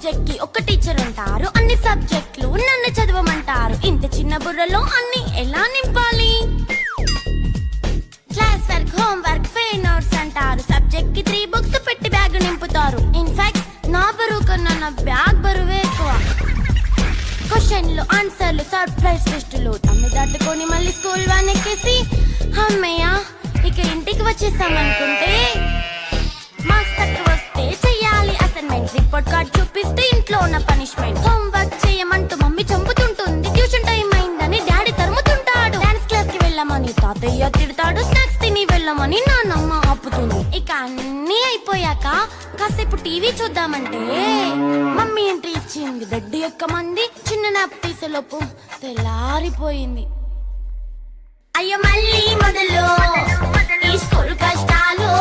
Subject కి ఒక teacher ఉంటారు, అన్ని సబ్జెక్టులు నన్ను చదవమంటారు. ఇంత చిన్న బుర్రలో అన్ని ఎలా నింపాలి? Class work, home work, fair notes అంటారు. సబ్జెక్ట్ కి 3 బుక్స్ పెట్టి బ్యాగ్ నింపుతారు. ఇన్ఫాక్ట్ నా బరువు కన్నా నా బ్యాగ్ బరువే ఎక్కువ. క్వశ్చన్లు, ఆన్సర్లు, సర్ప్రైజ్ టెస్టులు తమ్మి దాటుకొని మళ్ళీ స్కూల్ వ్యాన్ ఎక్కేసి అమ్మయ్య ఇక ఇంటికి వచ్చేసామనుకుంటే మార్క్స్ తక్కువ వస్తే చెయ్యాలి అసైన్మెంట్. రిపోర్ట్ కార్డ్ చూపిస్తే ఇంట్లో ఉన్న పనిష్మెంట్. హోమ్ వర్క్ చేయమంటూ మమ్మీ చంపుతుంటుంది. ట్యూషన్ టైం అయిందని డాడీ తరుముతుంటాడు. డాన్స్ క్లాస్ కి వెళ్ళమని తాతయ్య తిడతాడు. స్నాక్స్ తిని వెళ్ళమని నాన్నమ్మ ఆపుతుంది. ఇక అన్నీ అయిపోయాక కాసేపు టీవీ చూద్దామంటే మమ్మీ ఎంట్రీ ఇచ్చింది. బెడ్ ఎక్కమంది. చిన్న నాప్ తీసేలోపు తెల్లారిపోయింది. అయ్యో మళ్ళీ మొదలు ఈ స్కూల్ కష్టాలు.